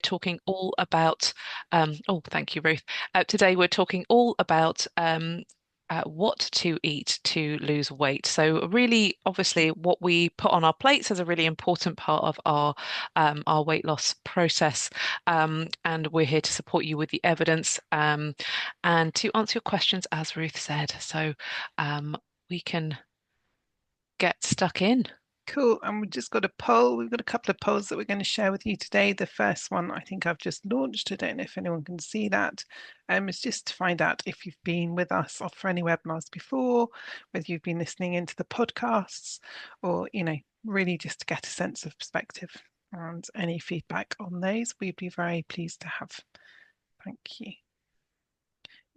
talking all about, oh, thank you, Ruth. Today we're talking all about what to eat to lose weight. So really, obviously, what we put on our plates is a really important part of our weight loss process. And we're here to support you with the evidence and to answer your questions, as Ruth said. So we can get stuck in. Cool. And we've just got a poll. We've got a couple of polls that we're going to share with you today. The first one I think I've just launched. I don't know if anyone can see that. It's just to find out if you've been with us for any webinars before, whether you've been listening into the podcasts, or, really just to get a sense of perspective and any feedback on those. We'd be very pleased to have. Thank you.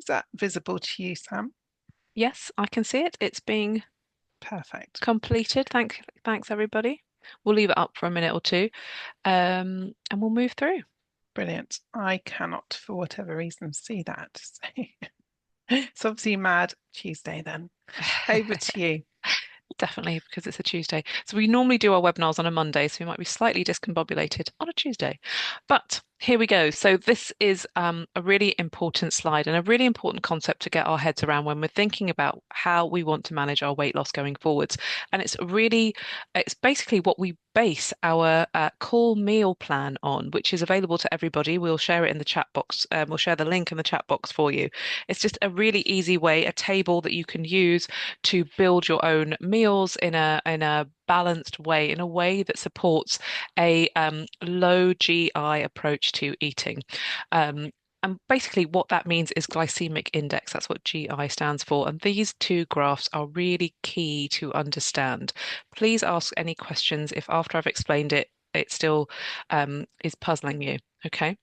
Is that visible to you, Sam? Yes, I can see it. It's being Perfect. completed. Thanks everybody. We'll leave it up for a minute or two, and we'll move through. Brilliant. I cannot, for whatever reason, see that. So it's obviously Mad Tuesday then. Over to you. Definitely, because it's a Tuesday. So we normally do our webinars on a Monday, so we might be slightly discombobulated on a Tuesday. But here we go. So this is a really important slide and a really important concept to get our heads around when we're thinking about how we want to manage our weight loss going forwards. And it's basically what we base our core meal plan on, which is available to everybody. We'll share it in the chat box. We'll share the link in the chat box for you. It's just a really easy way, a table that you can use to build your own meals in a balanced way, in a way that supports a low GI approach to eating. Um, and basically, what that means is glycemic index. That's what GI stands for. And these two graphs are really key to understand. Please ask any questions if after I've explained it, it still is puzzling you. Okay.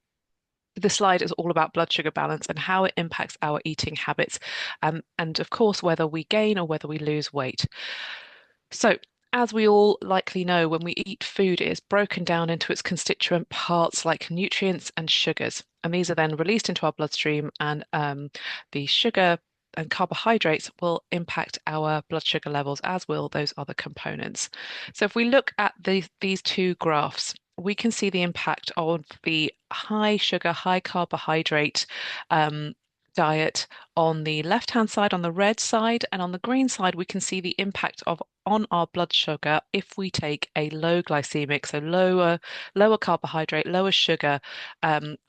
The slide is all about blood sugar balance and how it impacts our eating habits, and of course, whether we gain or whether we lose weight. So, as we all likely know, when we eat food, it is broken down into its constituent parts like nutrients and sugars. And these are then released into our bloodstream, and the sugar and carbohydrates will impact our blood sugar levels, as will those other components. So, if we look at these two graphs, we can see the impact of the high sugar, high carbohydrate diet on the left-hand side, on the red side, and on the green side, we can see the impact of on our blood sugar if we take a low glycemic, so lower carbohydrate, lower sugar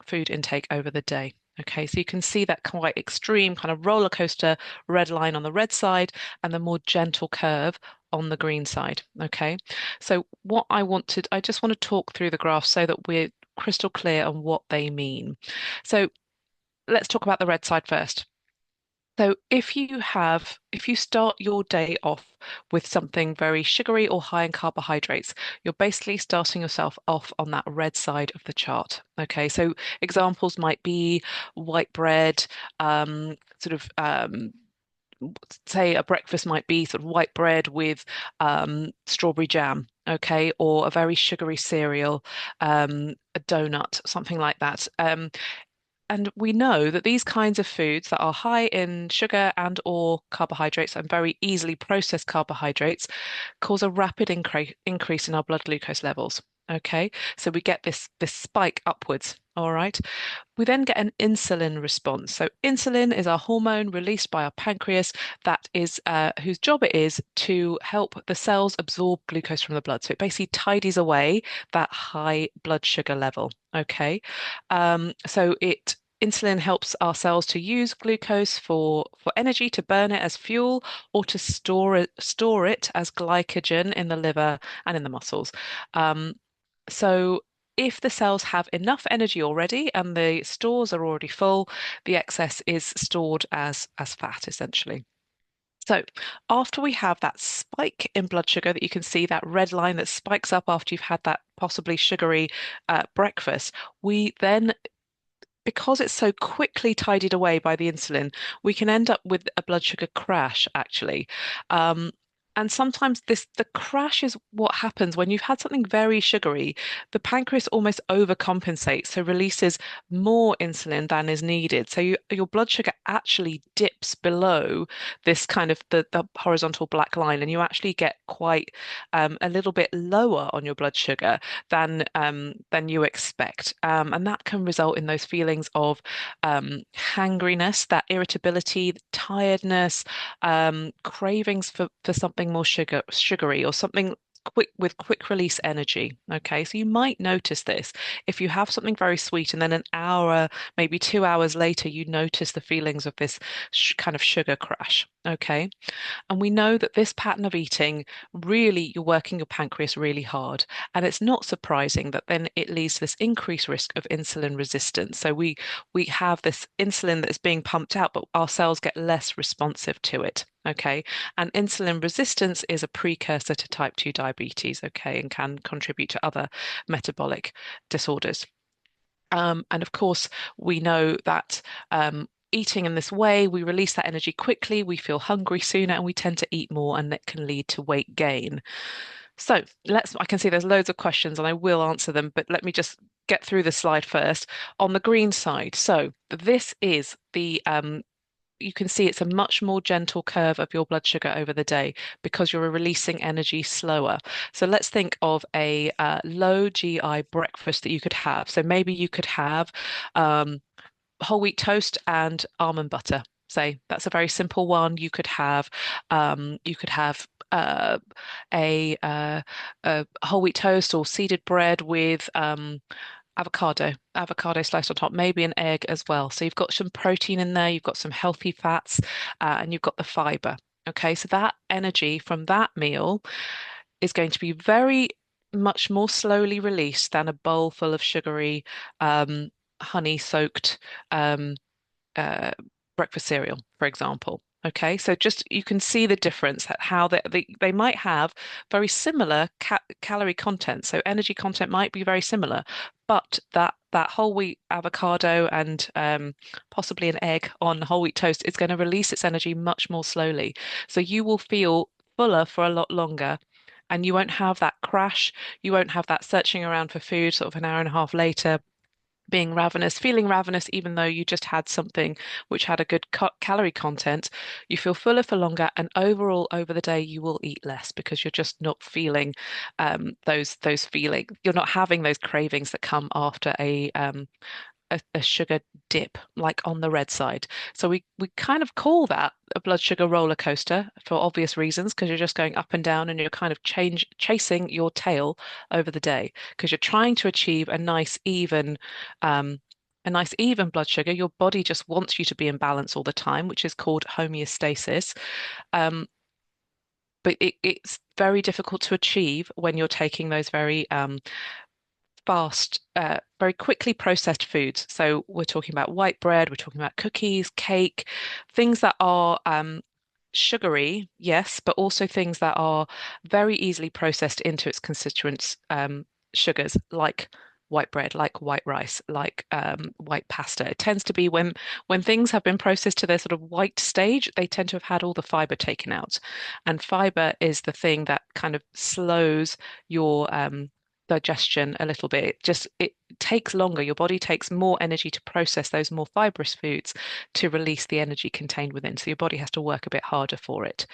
food intake over the day. Okay, so you can see that quite extreme kind of roller coaster red line on the red side and the more gentle curve on the green side. Okay, so I just want to talk through the graphs so that we're crystal clear on what they mean. So let's talk about the red side first. So if you start your day off with something very sugary or high in carbohydrates, you're basically starting yourself off on that red side of the chart. Okay, so examples might be white bread, sort of say a breakfast might be sort of white bread with strawberry jam. Okay, or a very sugary cereal, a donut, something like that. And we know that these kinds of foods that are high in sugar and or carbohydrates and very easily processed carbohydrates cause a rapid increase in our blood glucose levels. Okay, so we get this spike upwards. All right. We then get an insulin response. So insulin is our hormone released by our pancreas that is whose job it is to help the cells absorb glucose from the blood. So it basically tidies away that high blood sugar level. Okay. So it Insulin helps our cells to use glucose for energy, to burn it as fuel, or to store it as glycogen in the liver and in the muscles. Um, so if the cells have enough energy already and the stores are already full, the excess is stored as fat, essentially. So after we have that spike in blood sugar that you can see, that red line that spikes up after you've had that possibly sugary breakfast, we then, because it's so quickly tidied away by the insulin, we can end up with a blood sugar crash, actually. Um, And sometimes the crash is what happens when you've had something very sugary. The pancreas almost overcompensates, so releases more insulin than is needed. So your blood sugar actually dips below this kind of the horizontal black line, and you actually get quite a little bit lower on your blood sugar than you expect. And that can result in those feelings of hangriness, that irritability, tiredness, cravings for something more sugary or something quick with quick release energy. Okay, so you might notice this if you have something very sweet and then an hour, maybe 2 hours later, you notice the feelings of this kind of sugar crash. Okay. And we know that this pattern of eating really, you're working your pancreas really hard. And it's not surprising that then it leads to this increased risk of insulin resistance. So we have this insulin that is being pumped out, but our cells get less responsive to it. Okay. And insulin resistance is a precursor to type 2 diabetes, okay, and can contribute to other metabolic disorders. And of course, we know that eating in this way, we release that energy quickly, we feel hungry sooner, and we tend to eat more, and that can lead to weight gain. So I can see there's loads of questions and I will answer them, but let me just get through the slide first. On the green side, so this is you can see it's a much more gentle curve of your blood sugar over the day because you're releasing energy slower. So let's think of a low GI breakfast that you could have. So maybe you could have whole wheat toast and almond butter. Say that's a very simple one. You could have a whole wheat toast or seeded bread with avocado sliced on top, maybe an egg as well. So you've got some protein in there, you've got some healthy fats, and you've got the fiber. Okay, so that energy from that meal is going to be very much more slowly released than a bowl full of sugary, honey-soaked um, uh, breakfast cereal, for example. Okay, so just you can see the difference how they might have very similar calorie content. So energy content might be very similar, but that whole wheat avocado and possibly an egg on whole wheat toast is going to release its energy much more slowly. So you will feel fuller for a lot longer. And you won't have that crash. You won't have that searching around for food sort of an hour and a half later being ravenous, feeling ravenous, even though you just had something which had a good calorie content, you feel fuller for longer, and overall over the day you will eat less because you're just not feeling those feelings. You're not having those cravings that come after a sugar dip, like on the red side. So we kind of call that a blood sugar roller coaster for obvious reasons, because you're just going up and down and you're kind of chasing your tail over the day because you're trying to achieve um, a nice even blood sugar. Your body just wants you to be in balance all the time, which is called homeostasis. Um, but it's very difficult to achieve when you're taking those very fast, very quickly processed foods. So we're talking about white bread, we're talking about cookies, cake, things that are sugary, yes, but also things that are very easily processed into its constituents sugars, like white bread, like white rice, like white pasta. It tends to be when things have been processed to their sort of white stage, they tend to have had all the fiber taken out. And fiber is the thing that kind of slows your digestion a little bit. It takes longer. Your body takes more energy to process those more fibrous foods to release the energy contained within. So your body has to work a bit harder for it.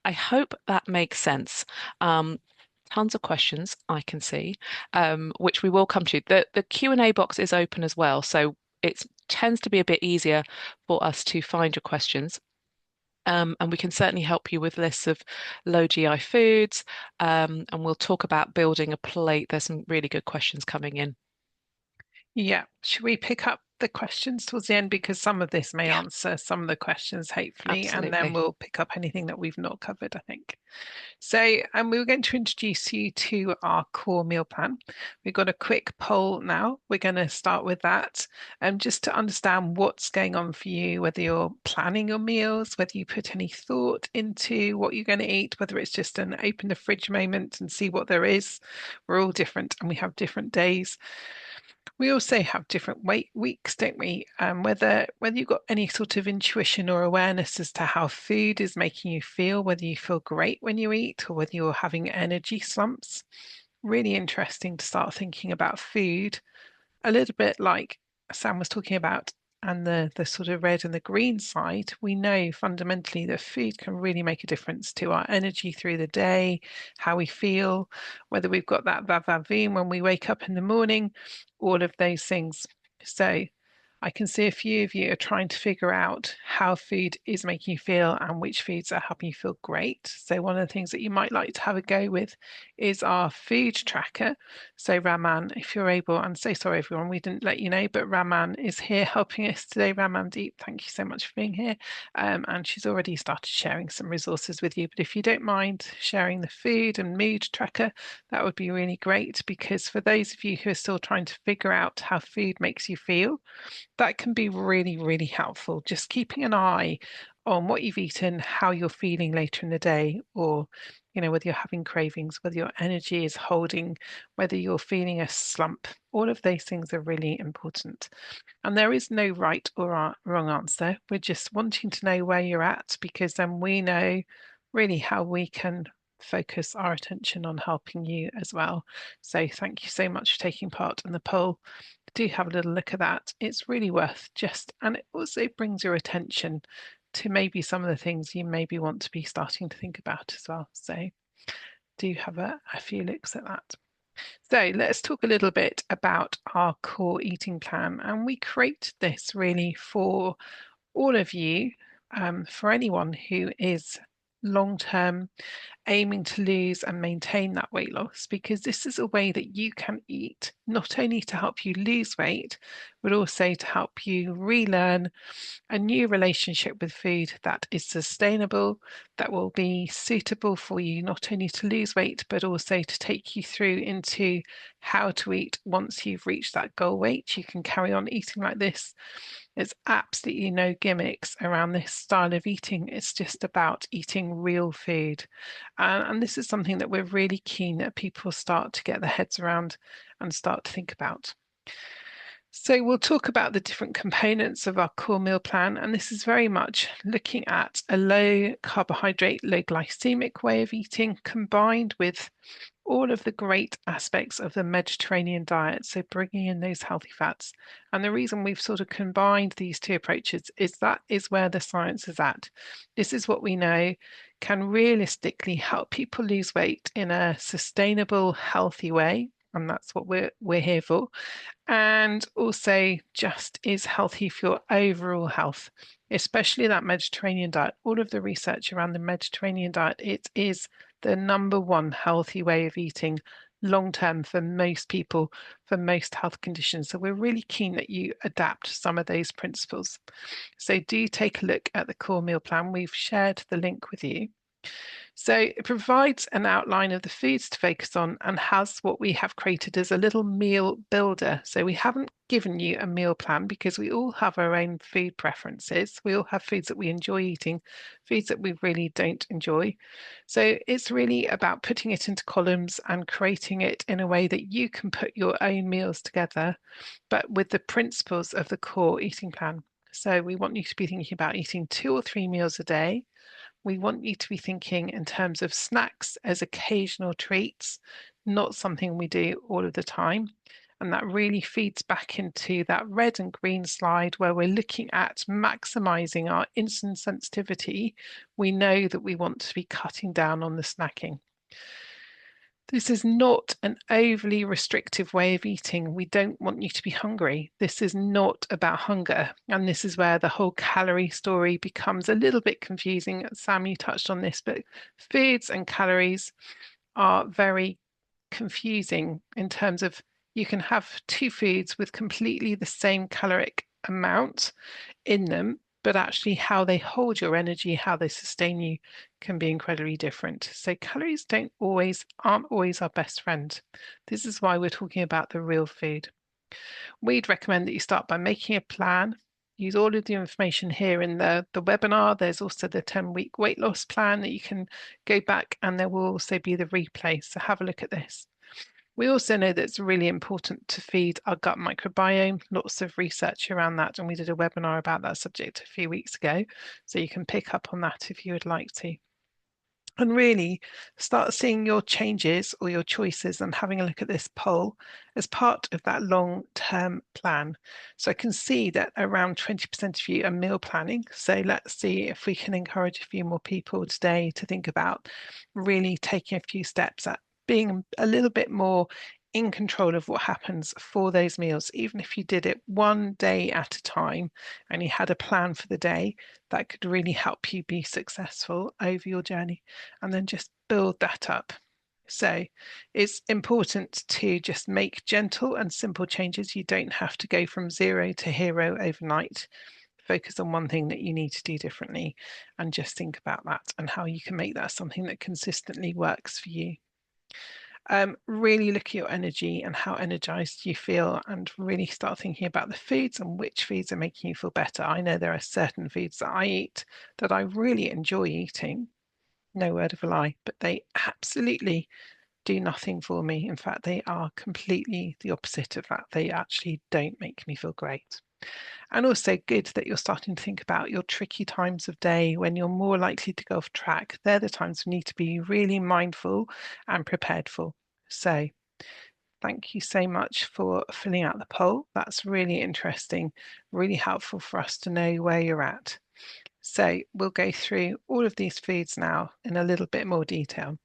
I hope that makes sense. Tons of questions I can see, which we will come to. The Q&A box is open as well, so it tends to be a bit easier for us to find your questions. And we can certainly help you with lists of low GI foods. And we'll talk about building a plate. There's some really good questions coming in. Yeah. Should we pick up the questions towards the end? Because some of this may Yeah, answer some of the questions, hopefully, and then absolutely. we'll pick up anything that we've not covered, I think. So, we were going to introduce you to our core meal plan. We've got a quick poll now. We're going to start with that, just to understand what's going on for you, whether you're planning your meals, whether you put any thought into what you're going to eat, whether it's just an open the fridge moment and see what there is. We're all different and we have different days. We also have different weight weeks, don't we? Whether you've got any sort of intuition or awareness as to how food is making you feel, whether you feel great when you eat or whether you're having energy slumps. Really interesting to start thinking about food a little bit like Sam was talking about, and the sort of red and the green side. We know fundamentally that food can really make a difference to our energy through the day, how we feel, whether we've got that va-va-voom when we wake up in the morning, all of those things. So I can see a few of you are trying to figure out how food is making you feel and which foods are helping you feel great. So one of the things that you might like to have a go with is our food tracker. So Raman, if you're able, I'm so sorry everyone, we didn't let you know, but Raman is here helping us today. Raman Deep, thank you so much for being here. And she's already started sharing some resources with you. But if you don't mind sharing the food and mood tracker, that would be really great, because for those of you who are still trying to figure out how food makes you feel, that can be really, really helpful. Just keeping an eye on what you've eaten, how you're feeling later in the day, or whether you're having cravings, whether your energy is holding, whether you're feeling a slump. All of those things are really important. And there is no right or wrong answer. We're just wanting to know where you're at, because then we know really how we can focus our attention on helping you as well. So thank you so much for taking part in the poll. Do have a little look at that. It's really worth and it also brings your attention to maybe some of the things you maybe want to be starting to think about as well. So do have a few looks at that. So let's talk a little bit about our core eating plan. And we create this really for all of you, for anyone who is long-term aiming to lose and maintain that weight loss, because this is a way that you can eat not only to help you lose weight, but also to help you relearn a new relationship with food that is sustainable, that will be suitable for you not only to lose weight, but also to take you through into how to eat once you've reached that goal weight. You can carry on eating like this. There's absolutely no gimmicks around this style of eating. It's just about eating real food. And this is something that we're really keen that people start to get their heads around and start to think about. So we'll talk about the different components of our core meal plan, and this is very much looking at a low carbohydrate, low glycemic way of eating combined with all of the great aspects of the Mediterranean diet, so bringing in those healthy fats. And the reason we've sort of combined these two approaches is that is where the science is at. This is what we know can realistically help people lose weight in a sustainable, healthy way. And that's what we're here for, and also just is healthy for your overall health, especially that Mediterranean diet. All of the research around the Mediterranean diet, it is the number one healthy way of eating long term for most people, for most health conditions. So we're really keen that you adapt some of those principles. So do take a look at the core meal plan. We've shared the link with you. So it provides an outline of the foods to focus on and has what we have created as a little meal builder. So we haven't given you a meal plan because we all have our own food preferences. We all have foods that we enjoy eating, foods that we really don't enjoy. So it's really about putting it into columns and creating it in a way that you can put your own meals together, but with the principles of the core eating plan. So we want you to be thinking about eating 2 or 3 meals a day. We want you to be thinking in terms of snacks as occasional treats, not something we do all of the time. And that really feeds back into that red and green slide where we're looking at maximizing our insulin sensitivity. We know that we want to be cutting down on the snacking. This is not an overly restrictive way of eating. We don't want you to be hungry. This is not about hunger. And this is where the whole calorie story becomes a little bit confusing. Sam, you touched on this, but foods and calories are very confusing in terms of you can have two foods with completely the same caloric amount in them, but actually how they hold your energy, how they sustain you can be incredibly different. So calories aren't always our best friend. This is why we're talking about the real food. We'd recommend that you start by making a plan. Use all of the information here in the webinar. There's also the 10-week weight loss plan that you can go back, and there will also be the replay. So have a look at this. We also know that it's really important to feed our gut microbiome. Lots of research around that, and we did a webinar about that subject a few weeks ago. So you can pick up on that if you would like to. And really start seeing your changes or your choices and having a look at this poll as part of that long-term plan. So I can see that around 20% of you are meal planning. So let's see if we can encourage a few more people today to think about really taking a few steps at being a little bit more in control of what happens for those meals. Even if you did it one day at a time and you had a plan for the day, that could really help you be successful over your journey, and then just build that up. So it's important to just make gentle and simple changes. You don't have to go from zero to hero overnight. Focus on one thing that you need to do differently and just think about that and how you can make that something that consistently works for you. Really look at your energy and how energized you feel, and really start thinking about the foods and which foods are making you feel better. I know there are certain foods that I eat that I really enjoy eating, no word of a lie, but they absolutely do nothing for me. In fact, they are completely the opposite of that. They actually don't make me feel great. And also good that you're starting to think about your tricky times of day when you're more likely to go off track. They're the times we need to be really mindful and prepared for. So thank you so much for filling out the poll. That's really interesting, really helpful for us to know where you're at. So we'll go through all of these foods now in a little bit more detail.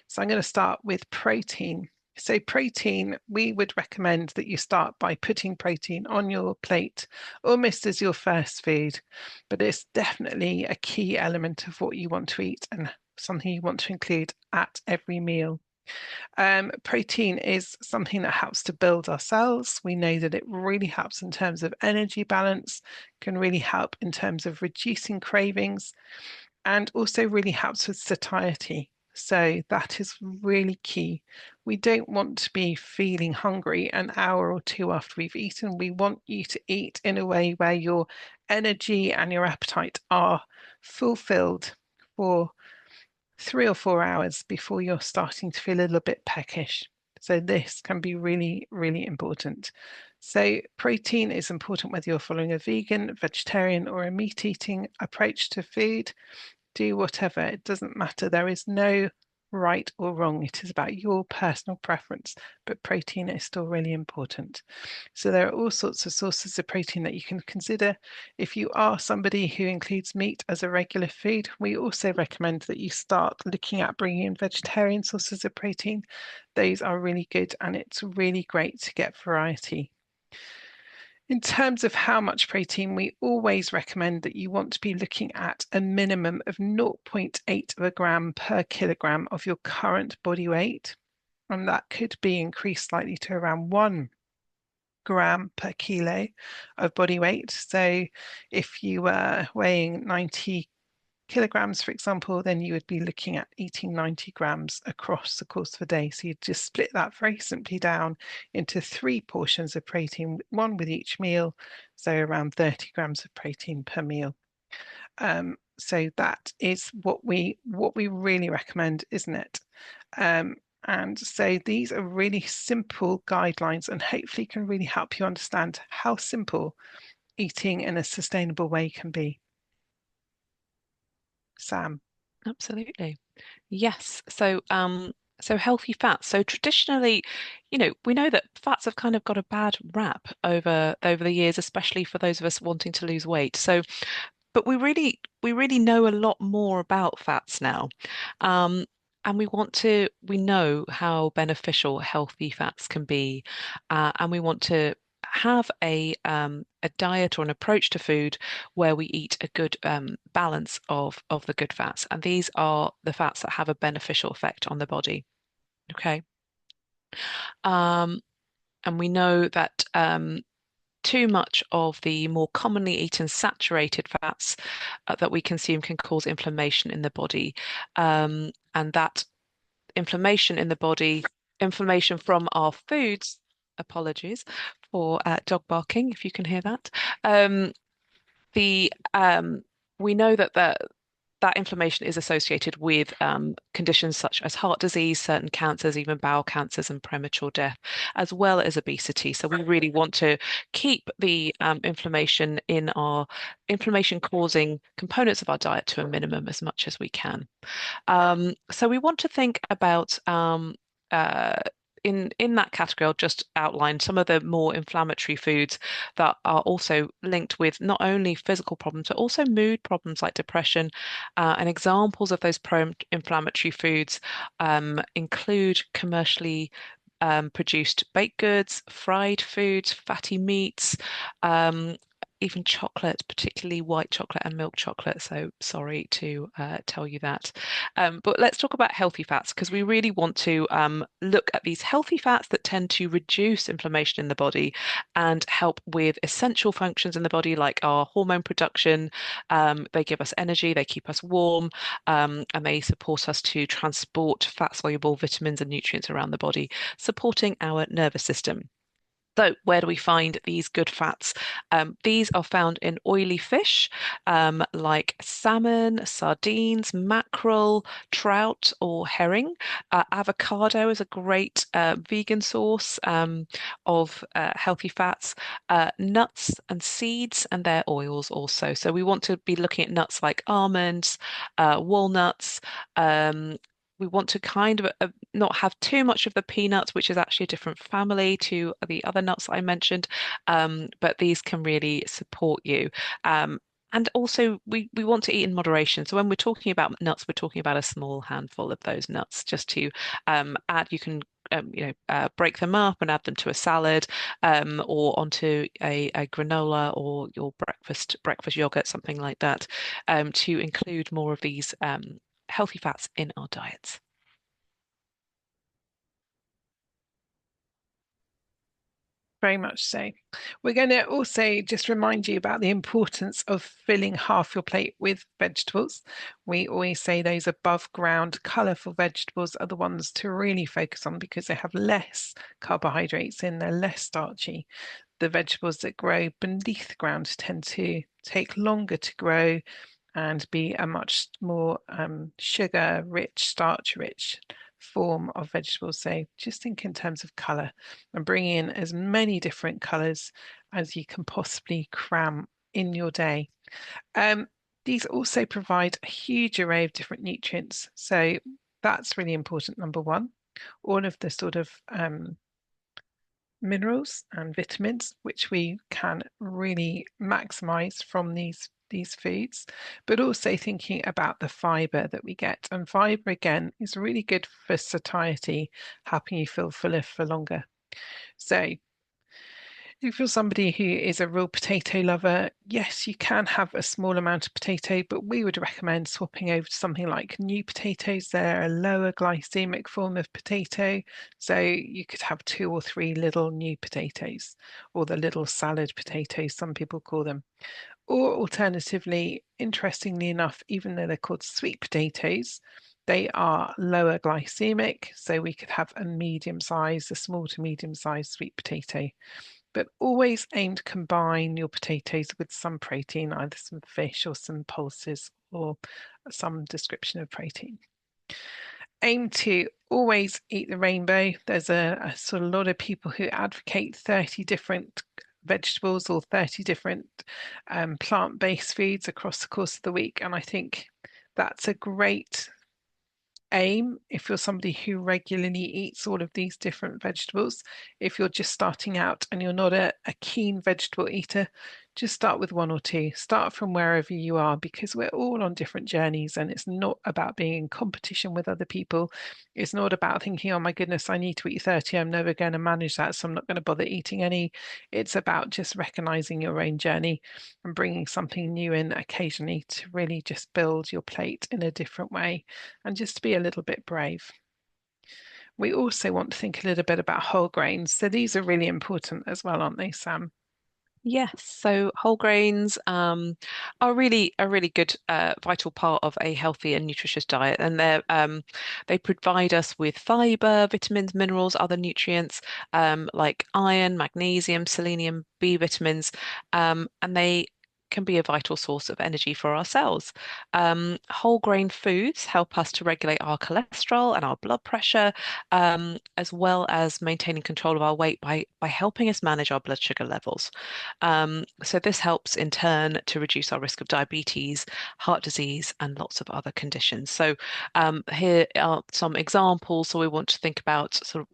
So I'm going to start with protein. So protein, we would recommend that you start by putting protein on your plate almost as your first food, but it's definitely a key element of what you want to eat and something you want to include at every meal. Protein is something that helps to build our cells. We know that it really helps in terms of energy balance, can really help in terms of reducing cravings, and also really helps with satiety. So that is really key. We don't want to be feeling hungry an hour or two after we've eaten. We want you to eat in a way where your energy and your appetite are fulfilled for 3 or 4 hours before you're starting to feel a little bit peckish. So this can be really, really important. So protein is important whether you're following a vegan, vegetarian, or a meat-eating approach to food. Do whatever, it doesn't matter. There is no right or wrong. It is about your personal preference, but protein is still really important. So there are all sorts of sources of protein that you can consider. If you are somebody who includes meat as a regular food, we also recommend that you start looking at bringing in vegetarian sources of protein. Those are really good, and it's really great to get variety. In terms of how much protein, we always recommend that you want to be looking at a minimum of 0.8 of a gram per kilogram of your current body weight. And that could be increased slightly to around 1 gram per kilo of body weight. So if you were weighing 90 kilograms, for example, then you would be looking at eating 90 grams across the course of a day. So you just split that very simply down into 3 portions of protein, one with each meal, so around 30 grams of protein per meal. So that is what we really recommend, isn't it? And so these are really simple guidelines and hopefully can really help you understand how simple eating in a sustainable way can be. Sam. Absolutely. Yes. So healthy fats. So traditionally, we know that fats have kind of got a bad rap over the years, especially for those of us wanting to lose weight. So, but we really know a lot more about fats now. Um, and we know how beneficial healthy fats can be, and we want to have a diet or an approach to food where we eat a good balance of the good fats, and these are the fats that have a beneficial effect on the body. Okay, um, and we know that too much of the more commonly eaten saturated fats that we consume can cause inflammation in the body, and that inflammation in the body, inflammation from our foods. Apologies for dog barking, if you can hear that. The We know that that inflammation is associated with conditions such as heart disease, certain cancers, even bowel cancers, and premature death, as well as obesity. So we really want to keep the inflammation in our inflammation causing components of our diet to a minimum as much as we can. So we want to think about uh, in that category, I'll just outline some of the more inflammatory foods that are also linked with not only physical problems, but also mood problems like depression. And examples of those pro-inflammatory foods include commercially produced baked goods, fried foods, fatty meats, um, even chocolate, particularly white chocolate and milk chocolate. So sorry to tell you that. But let's talk about healthy fats because we really want to look at these healthy fats that tend to reduce inflammation in the body and help with essential functions in the body, like our hormone production. They give us energy, they keep us warm, and they support us to transport fat-soluble vitamins and nutrients around the body, supporting our nervous system. So, where do we find these good fats? These are found in oily fish like salmon, sardines, mackerel, trout, or herring. Avocado is a great vegan source of healthy fats. Nuts and seeds and their oils also. So, we want to be looking at nuts like almonds, walnuts. We want to kind of not have too much of the peanuts, which is actually a different family to the other nuts that I mentioned, but these can really support you. And also, we want to eat in moderation. So when we're talking about nuts, we're talking about a small handful of those nuts just to add. You can break them up and add them to a salad or onto a granola or your breakfast yogurt, something like that, to include more of these healthy fats in our diets. Very much so. We're going to also just remind you about the importance of filling half your plate with vegetables. We always say those above ground, colourful vegetables are the ones to really focus on because they have less carbohydrates in, they're less starchy. The vegetables that grow beneath the ground tend to take longer to grow and be a much more sugar rich, starch rich form of vegetables. So just think in terms of colour and bring in as many different colours as you can possibly cram in your day. Um, these also provide a huge array of different nutrients. So that's really important, number one. All of the sort of minerals and vitamins, which we can really maximize from these foods, but also thinking about the fiber that we get. And fiber, again, is really good for satiety, helping you feel fuller for longer. So if you're somebody who is a real potato lover, yes, you can have a small amount of potato, but we would recommend swapping over to something like new potatoes. They're a lower glycemic form of potato. So you could have two or three little new potatoes, or the little salad potatoes, some people call them. Or alternatively, interestingly enough, even though they're called sweet potatoes, they are lower glycemic. So we could have a medium size, a small to medium sized sweet potato, but always aim to combine your potatoes with some protein, either some fish or some pulses or some description of protein. Aim to always eat the rainbow. There's a sort of lot of people who advocate 30 different vegetables or 30 different plant-based foods across the course of the week. And I think that's a great aim if you're somebody who regularly eats all of these different vegetables. If you're just starting out and you're not a keen vegetable eater, just start with one or two. Start from wherever you are because we're all on different journeys and it's not about being in competition with other people. It's not about thinking, oh my goodness, I need to eat 30. I'm never going to manage that, so I'm not going to bother eating any. It's about just recognizing your own journey and bringing something new in occasionally to really just build your plate in a different way and just to be a little bit brave. We also want to think a little bit about whole grains. So these are really important as well, aren't they, Sam? Yes, so whole grains are really a really good vital part of a healthy and nutritious diet, and they provide us with fiber, vitamins, minerals, other nutrients like iron, magnesium, selenium, B vitamins, and they can be a vital source of energy for our cells. Whole grain foods help us to regulate our cholesterol and our blood pressure, as well as maintaining control of our weight by helping us manage our blood sugar levels. So this helps in turn to reduce our risk of diabetes, heart disease, and lots of other conditions. So here are some examples. So we want to think about sort of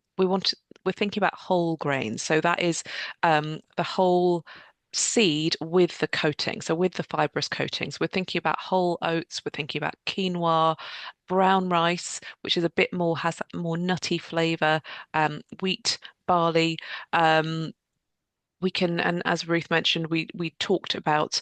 we're thinking about whole grains. So that is the whole seed with the coating, so with the fibrous coatings. We're thinking about whole oats, we're thinking about quinoa, brown rice, which is a bit more, has that more nutty flavor, wheat, barley. Um, we can, and as Ruth mentioned, we talked about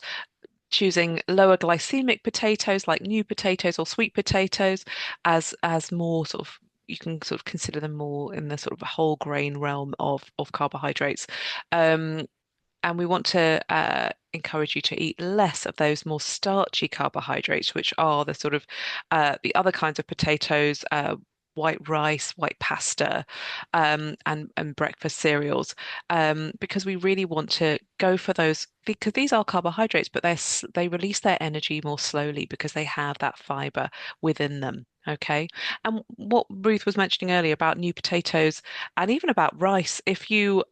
choosing lower glycemic potatoes like new potatoes or sweet potatoes as more sort of you can sort of consider them more in the sort of whole grain realm of carbohydrates. Um, and we want to encourage you to eat less of those more starchy carbohydrates, which are the sort of the other kinds of potatoes, white rice, white pasta, and breakfast cereals, because we really want to go for those because these are carbohydrates, but they release their energy more slowly because they have that fiber within them. Okay. And what Ruth was mentioning earlier about new potatoes and even about rice, if you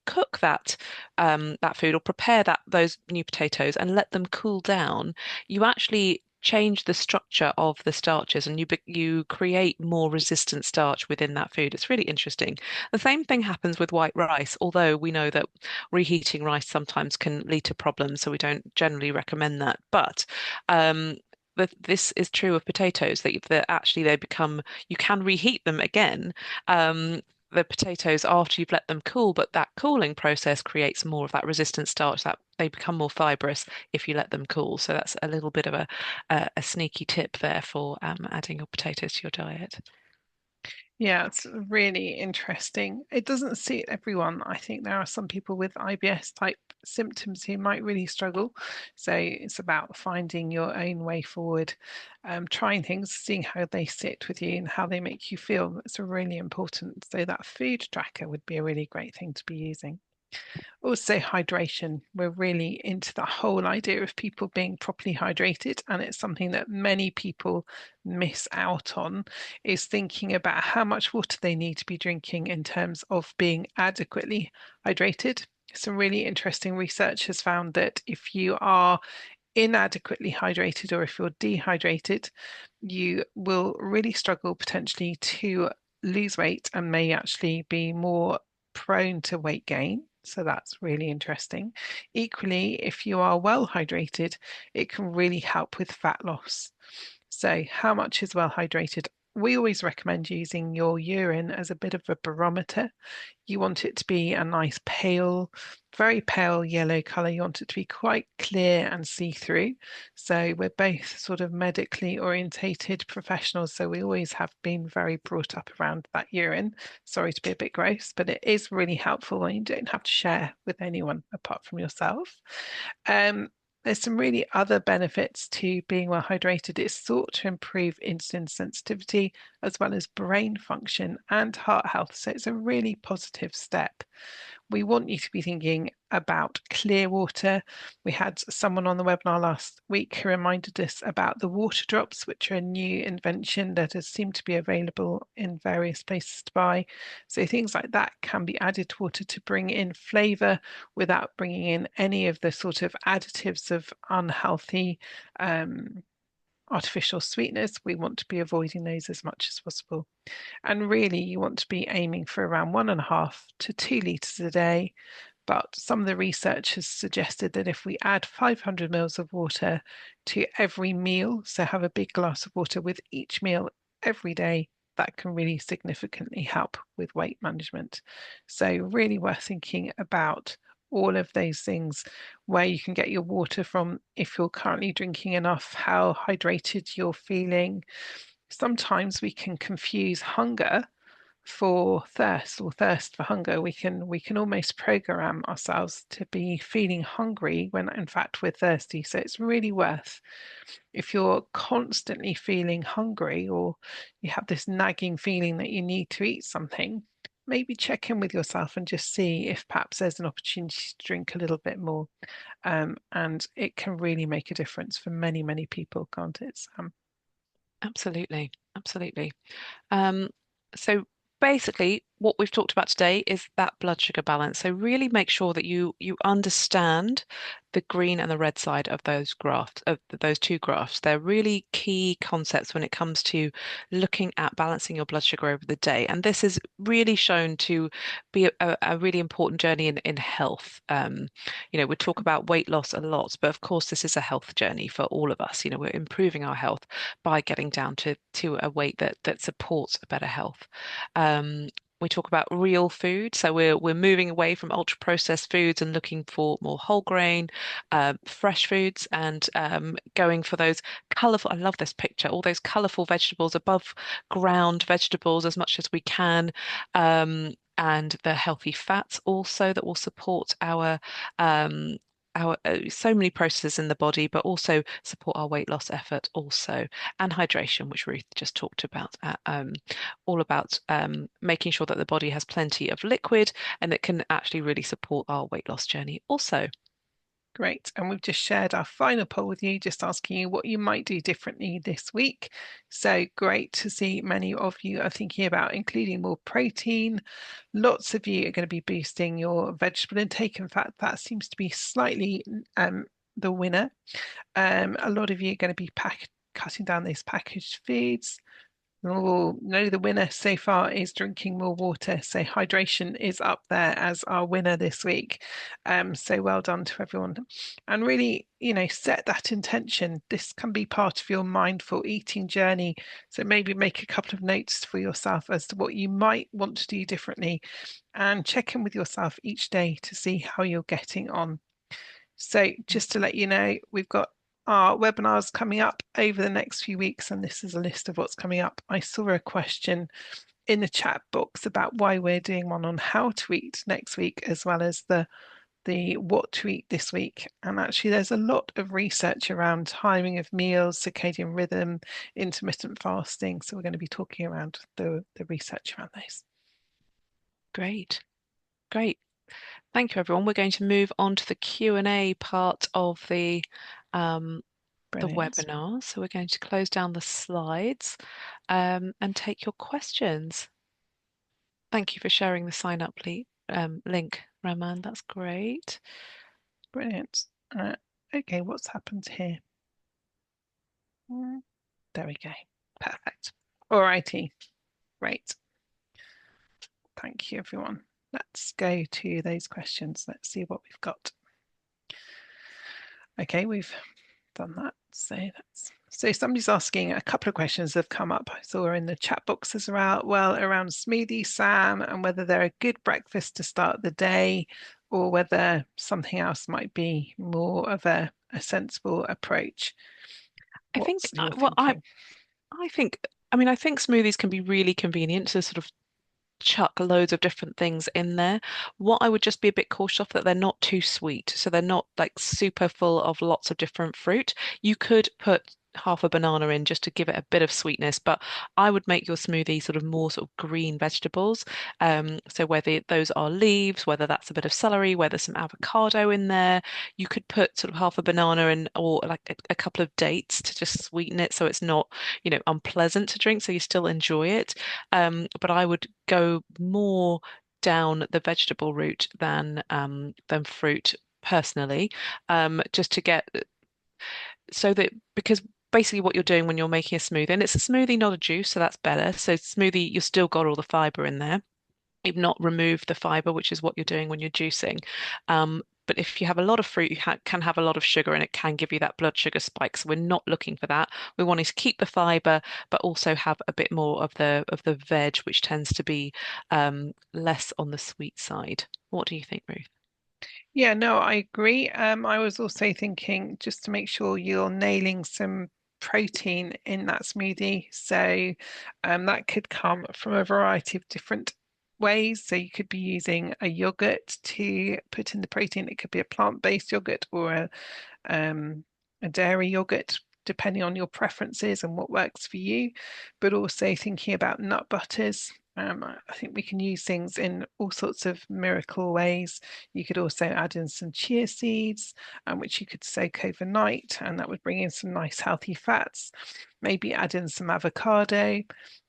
cook that food or prepare those new potatoes and let them cool down, you actually change the structure of the starches and you create more resistant starch within that food. It's really interesting. The same thing happens with white rice, although we know that reheating rice sometimes can lead to problems, so we don't generally recommend that. But but this is true of potatoes that actually they become you can reheat them again, the potatoes after you've let them cool, but that cooling process creates more of that resistant starch that they become more fibrous if you let them cool. So that's a little bit of a sneaky tip there for adding your potatoes to your diet. Yeah, it's really interesting. It doesn't suit everyone. I think there are some people with IBS type symptoms who might really struggle. So it's about finding your own way forward, trying things, seeing how they sit with you and how they make you feel. It's really important. So that food tracker would be a really great thing to be using. Also, hydration. We're really into the whole idea of people being properly hydrated, and it's something that many people miss out on is thinking about how much water they need to be drinking in terms of being adequately hydrated. Some really interesting research has found that if you are inadequately hydrated or if you're dehydrated, you will really struggle potentially to lose weight and may actually be more prone to weight gain. So that's really interesting. Equally, if you are well hydrated, it can really help with fat loss. So, how much is well hydrated? We always recommend using your urine as a bit of a barometer. You want it to be a nice pale, very pale yellow colour. You want it to be quite clear and see-through. So we're both sort of medically orientated professionals, so we always have been very brought up around that urine. Sorry to be a bit gross, but it is really helpful and you don't have to share with anyone apart from yourself. Um, there's some really other benefits to being well hydrated. It's thought to improve insulin sensitivity as well as brain function and heart health. So it's a really positive step. We want you to be thinking about clear water. We had someone on the webinar last week who reminded us about the water drops, which are a new invention that has seemed to be available in various places to buy. So things like that can be added to water to bring in flavour without bringing in any of the sort of additives of unhealthy artificial sweetness. We want to be avoiding those as much as possible. And really, you want to be aiming for around 1.5 to 2 litres a day. But some of the research has suggested that if we add 500 mils of water to every meal, so have a big glass of water with each meal every day, that can really significantly help with weight management. So, really worth thinking about all of those things, where you can get your water from, if you're currently drinking enough, how hydrated you're feeling. Sometimes we can confuse hunger for thirst or thirst for hunger. We can almost program ourselves to be feeling hungry when in fact we're thirsty. So it's really worth, if you're constantly feeling hungry or you have this nagging feeling that you need to eat something, maybe check in with yourself and just see if perhaps there's an opportunity to drink a little bit more. And it can really make a difference for many, many people, can't it, Sam? Absolutely. Absolutely. Um, so basically, what we've talked about today is that blood sugar balance. So really make sure that you understand the green and the red side of those graphs, of those two graphs. They're really key concepts when it comes to looking at balancing your blood sugar over the day. And this is really shown to be a really important journey in health. We talk about weight loss a lot, but of course, this is a health journey for all of us. We're improving our health by getting down to a weight that supports a better health. Um, we talk about real food, so we're moving away from ultra processed foods and looking for more whole grain, fresh foods, and going for those colourful. I love this picture. All those colourful vegetables, above ground vegetables, as much as we can. And the healthy fats also that will support our so many processes in the body, but also support our weight loss effort also, and hydration, which Ruth just talked about, all about making sure that the body has plenty of liquid and that can actually really support our weight loss journey also. Great. And we've just shared our final poll with you, just asking you what you might do differently this week. So great to see many of you are thinking about including more protein. Lots of you are going to be boosting your vegetable intake. In fact, that seems to be slightly the winner. A lot of you are going to be cutting down these packaged foods. Oh, no, the winner so far is drinking more water. So hydration is up there as our winner this week. So well done to everyone. And really, set that intention. This can be part of your mindful eating journey. So maybe make a couple of notes for yourself as to what you might want to do differently and check in with yourself each day to see how you're getting on. So just to let you know, we've got our webinars coming up over the next few weeks, and this is a list of what's coming up. I saw a question in the chat box about why we're doing one on how to eat next week, as well as the what to eat this week. And actually, there's a lot of research around timing of meals, circadian rhythm, intermittent fasting. So we're going to be talking around the research around those. Great, great. Thank you, everyone. We're going to move on to the Q&A part of um, the Brilliant. webinar. So we're going to close down the slides and take your questions. Thank you for sharing the sign up link, Raman. That's great. Brilliant. Okay, what's happened here? There we go. Perfect. All righty. Great. Thank you, everyone. Let's go to those questions. Let's see what we've got. Okay, we've done that. So somebody's asking a couple of questions have come up. I saw in the chat box as well around smoothies, Sam, and whether they're a good breakfast to start the day or whether something else might be more of a sensible approach. I think, What's your well, thinking? I think, I mean, I think smoothies can be really convenient to sort of chuck loads of different things in there. What I would just be a bit cautious of that they're not too sweet. So they're not like super full of lots of different fruit. You could put half a banana in just to give it a bit of sweetness, but I would make your smoothie sort of more sort of green vegetables. So whether those are leaves, whether that's a bit of celery, whether some avocado in there, you could put sort of half a banana in or like a couple of dates to just sweeten it so it's not, unpleasant to drink, so you still enjoy it. But I would go more down the vegetable route than fruit personally, just to get so that because basically what you're doing when you're making a smoothie, and it's a smoothie, not a juice, so that's better. So smoothie, you've still got all the fiber in there. You've not removed the fiber, which is what you're doing when you're juicing. But if you have a lot of fruit, you can have a lot of sugar and it can give you that blood sugar spike. So we're not looking for that. We're wanting to keep the fiber, but also have a bit more of the veg, which tends to be less on the sweet side. What do you think, Ruth? Yeah, no, I agree. I was also thinking just to make sure you're nailing some protein in that smoothie. So that could come from a variety of different ways. So you could be using a yogurt to put in the protein. It could be a plant-based yogurt or a dairy yogurt, depending on your preferences and what works for you. But also thinking about nut butters. I think we can use things in all sorts of miracle ways. You could also add in some chia seeds, which you could soak overnight, and that would bring in some nice healthy fats. Maybe add in some avocado,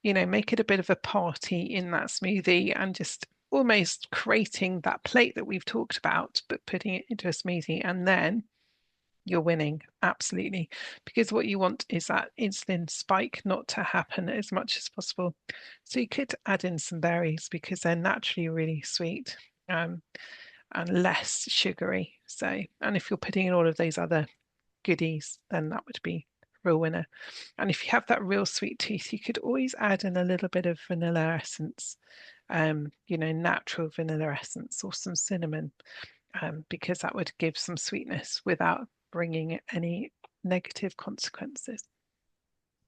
make it a bit of a party in that smoothie and just almost creating that plate that we've talked about, but putting it into a smoothie. And then you're winning, absolutely. Because what you want is that insulin spike not to happen as much as possible. So you could add in some berries because they're naturally really sweet, and less sugary. So, and if you're putting in all of those other goodies, then that would be a real winner. And if you have that real sweet tooth, you could always add in a little bit of vanilla essence, natural vanilla essence or some cinnamon, because that would give some sweetness without bringing any negative consequences.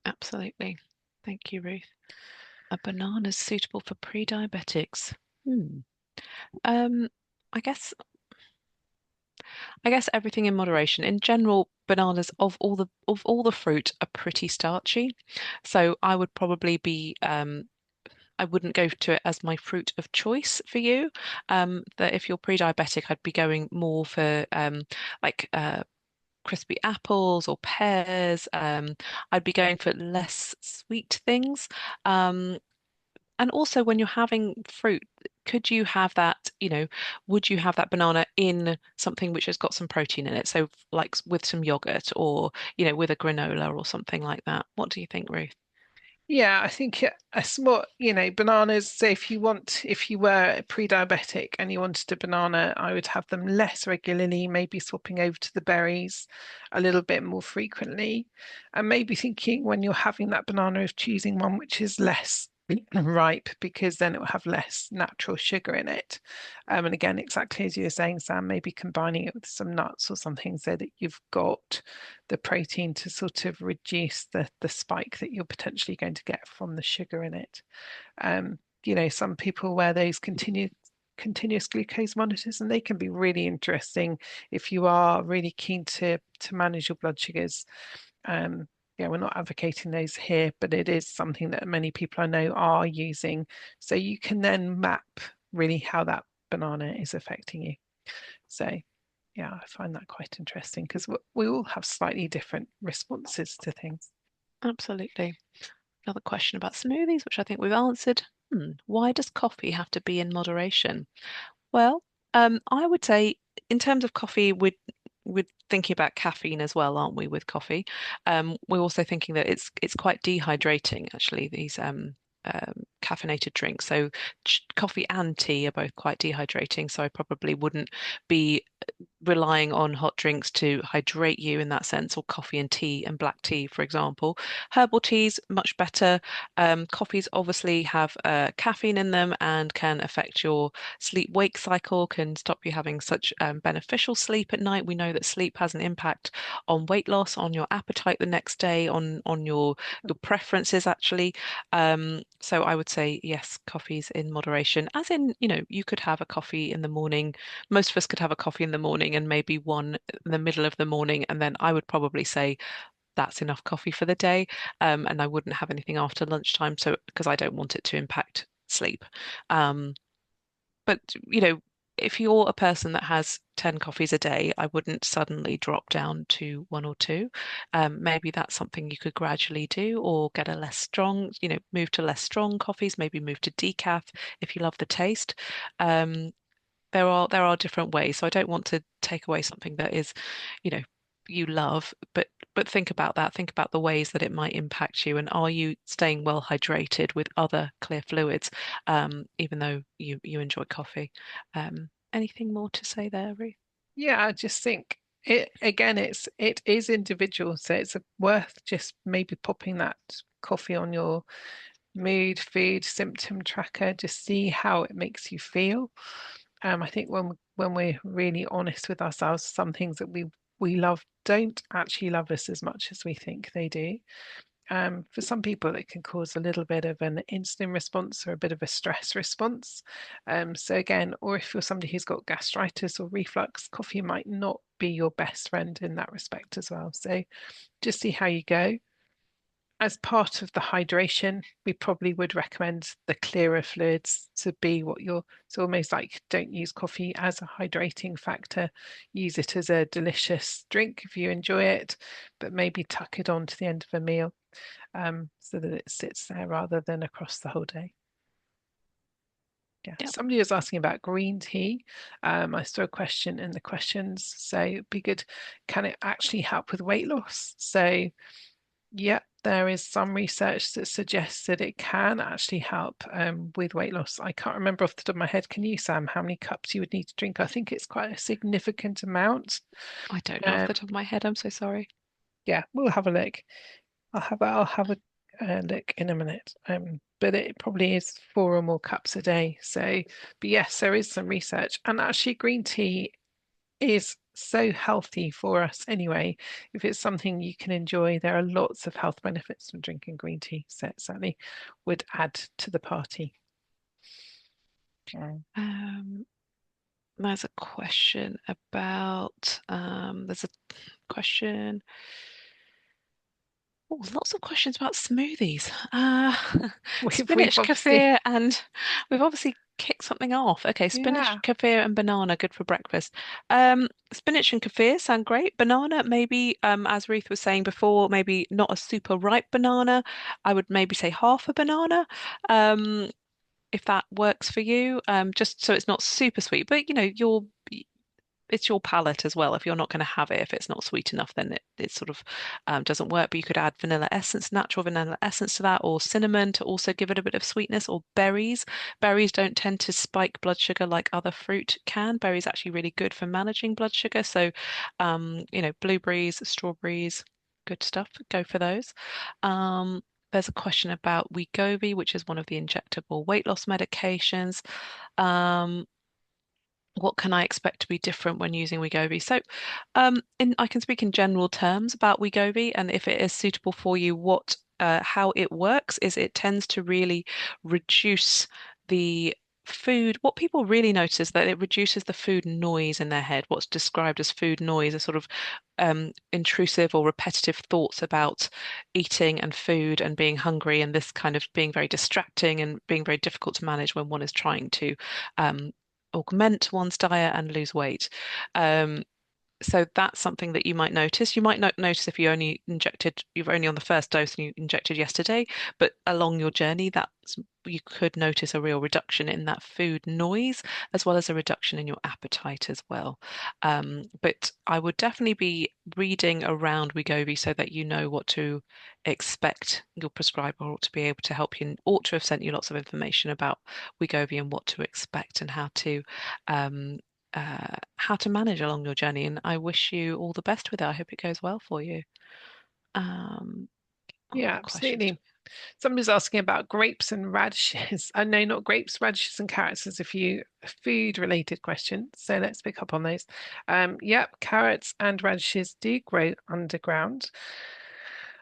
Absolutely. Thank you, Ruth. A banana's suitable for pre-diabetics. Hmm. Um, I guess I guess everything in moderation. In general, bananas of all the fruit are pretty starchy. So I would probably be I wouldn't go to it as my fruit of choice for you. That if you're pre-diabetic, I'd be going more for like crispy apples or pears. I'd be going for less sweet things. Um, and also, when you're having fruit, could you have that, would you have that banana in something which has got some protein in it? So, like with some yogurt or, with a granola or something like that. What do you think, Ruth? Yeah, I think a small, bananas. So if you were pre-diabetic and you wanted a banana, I would have them less regularly, maybe swapping over to the berries a little bit more frequently. And maybe thinking when you're having that banana of choosing one which is less ripe, because then it will have less natural sugar in it. And again, exactly as you were saying, Sam, maybe combining it with some nuts or something so that you've got the protein to sort of reduce the spike that you're potentially going to get from the sugar in it. Some people wear those continuous glucose monitors, and they can be really interesting if you are really keen to manage your blood sugars. Yeah, we're not advocating those here, but it is something that many people I know are using. So you can then map really how that banana is affecting you. So yeah, I find that quite interesting because we all have slightly different responses to things. Absolutely. Another question about smoothies, which I think we've answered. Why does coffee have to be in moderation? Well, I would say in terms of coffee, we're thinking about caffeine as well, aren't we, with coffee? We're also thinking that it's quite dehydrating, actually, these caffeinated drinks. So coffee and tea are both quite dehydrating. So I probably wouldn't be relying on hot drinks to hydrate you in that sense, or coffee and tea and black tea, for example. Herbal teas, much better. Coffees obviously have caffeine in them and can affect your sleep-wake cycle, can stop you having such beneficial sleep at night. We know that sleep has an impact on weight loss, on your appetite the next day, on your preferences actually. So I would say yes, coffees in moderation. As in, you could have a coffee in the morning. Most of us could have a coffee in the morning and maybe one in the middle of the morning, and then I would probably say that's enough coffee for the day. And I wouldn't have anything after lunchtime, so because I don't want it to impact sleep. Um, but if you're a person that has 10 coffees a day, I wouldn't suddenly drop down to one or two. Maybe that's something you could gradually do, or get a less strong, move to less strong coffees, maybe move to decaf if you love the taste. Um, there are different ways. So I don't want to take away something that is, you know, you love, but think about that. Think about the ways that it might impact you, and are you staying well hydrated with other clear fluids, even though you enjoy coffee. Anything more to say there, Ruth? Yeah, I just think it is individual, so it's worth just maybe popping that coffee on your mood, food, symptom tracker, just see how it makes you feel. I think when we're really honest with ourselves, some things that we love don't actually love us as much as we think they do. For some people, it can cause a little bit of an insulin response or a bit of a stress response. So again, or if you're somebody who's got gastritis or reflux, coffee might not be your best friend in that respect as well. So just see how you go. as part of the hydration, we probably would recommend the clearer fluids to be what you're, so almost like don't use coffee as a hydrating factor. Use it as a delicious drink if you enjoy it, but maybe tuck it on to the end of a meal so that it sits there rather than across the whole day. Yeah, Yeah. somebody was asking about green tea. I saw a question in the questions, so it'd be good. Can it actually help with weight loss? So yeah, there is some research that suggests that it can actually help with weight loss. I can't remember off the top of my head. Can you, Sam, how many cups you would need to drink? I think it's quite a significant amount. I don't know off Um, the top of my head. I'm so sorry. yeah, we'll have a look. I'll have a look in a minute. But it probably is 4 or more cups a day. So, but yes, there is some research, and actually, green tea is so healthy for us anyway. If it's something you can enjoy, there are lots of health benefits from drinking green tea. So it certainly would add to the party. Mm. Um, there's a question about there's a question. Oh, lots of questions about smoothies. We've Spinach obviously, kefir, and we've obviously kicked something off. Okay, spinach yeah, kefir and banana, good for breakfast. Spinach and kefir sound great. Banana, maybe, as Ruth was saying before, maybe not a super ripe banana. I would maybe say half a banana. Um, if that works for you, just so it's not super sweet, but it's your palate as well. If you're not going to have it, if it's not sweet enough, then it sort of doesn't work. But you could add vanilla essence, natural vanilla essence to that, or cinnamon to also give it a bit of sweetness, or berries. Berries don't tend to spike blood sugar like other fruit can. Berries actually really good for managing blood sugar. So, blueberries, strawberries, good stuff. Go for those. There's a question about Wegovy, which is one of the injectable weight loss medications. Um, what can I expect to be different when using Wegovy? So, I can speak in general terms about Wegovy, and if it is suitable for you, how it works is it tends to really reduce the food. What people really notice is that it reduces the food noise in their head. What's described as food noise, a sort of intrusive or repetitive thoughts about eating and food and being hungry, and this kind of being very distracting and being very difficult to manage when one is trying to um, augment one's diet and lose weight. Um, so that's something that you might notice. You might not notice if you've only on the first dose and you injected yesterday, but along your journey, you could notice a real reduction in that food noise, as well as a reduction in your appetite as well. But I would definitely be reading around Wegovy so that you know what to expect. Your prescriber ought to be able to help you and ought to have sent you lots of information about Wegovy and what to expect and um, how to manage along your journey. And I wish you all the best with it. I hope it goes well for you. What yeah, other questions do absolutely. Somebody's asking about grapes and radishes. No, not grapes, radishes and carrots. There's a few food related questions. So let's pick up on those. Yep, carrots and radishes do grow underground.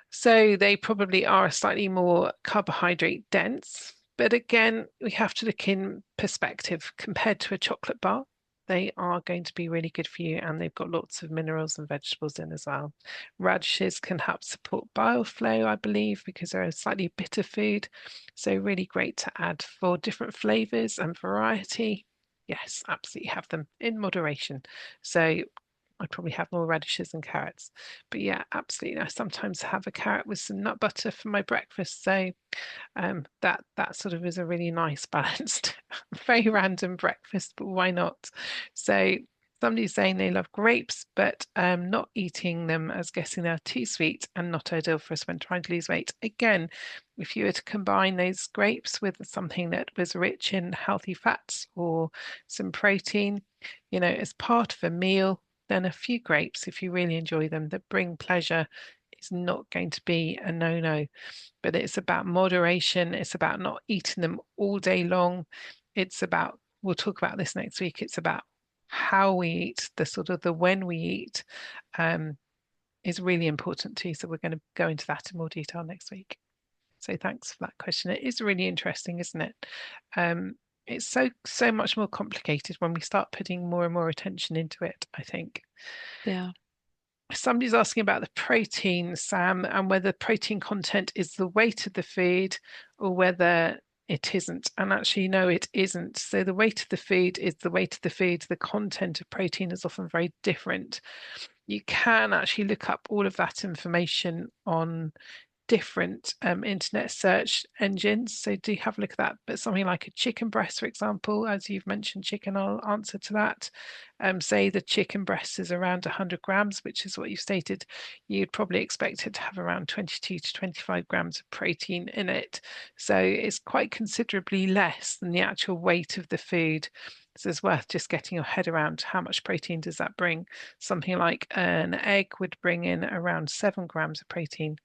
So they probably are slightly more carbohydrate dense. But again, we have to look in perspective compared to a chocolate bar. They are going to be really good for you, and they've got lots of minerals and vegetables in as well. Radishes can help support bile flow, I believe, because they're a slightly bitter food. So, really great to add for different flavors and variety. Yes, absolutely have them in moderation. So, I'd probably have more radishes and carrots. But yeah, absolutely. I sometimes have a carrot with some nut butter for my breakfast. So that sort of is a really nice balanced, very random breakfast, but why not? So somebody's saying they love grapes, but not eating them as guessing they're too sweet and not ideal for us when trying to lose weight. Again, if you were to combine those grapes with something that was rich in healthy fats or some protein, as part of a meal, then a few grapes, if you really enjoy them, that bring pleasure, is not going to be a no-no. But it's about moderation. It's about not eating them all day long. It's about, we'll talk about this next week. It's about how we eat, the sort of the when we eat, um, is really important too. So we're going to go into that in more detail next week. So thanks for that question. It is really interesting, isn't it? Um, it's so much more complicated when we start putting more and more attention into it, I think. you? Yeah. Somebody's asking about the protein, Sam, and whether protein content is the weight of the food or whether it isn't. And actually, no, it isn't. So the weight of the food is the weight of the food. The content of protein is often very different. You can actually look up all of that information on different internet search engines. So do have a look at that. But something like a chicken breast, for example, as you've mentioned, chicken, I'll answer to that. Say the chicken breast is around 100 grams, which is what you've stated. You'd probably expect it to have around 22 to 25 grams of protein in it. So it's quite considerably less than the actual weight of the food. So it's worth just getting your head around how much protein does that bring. Something like an egg would bring in around 7 grams of protein.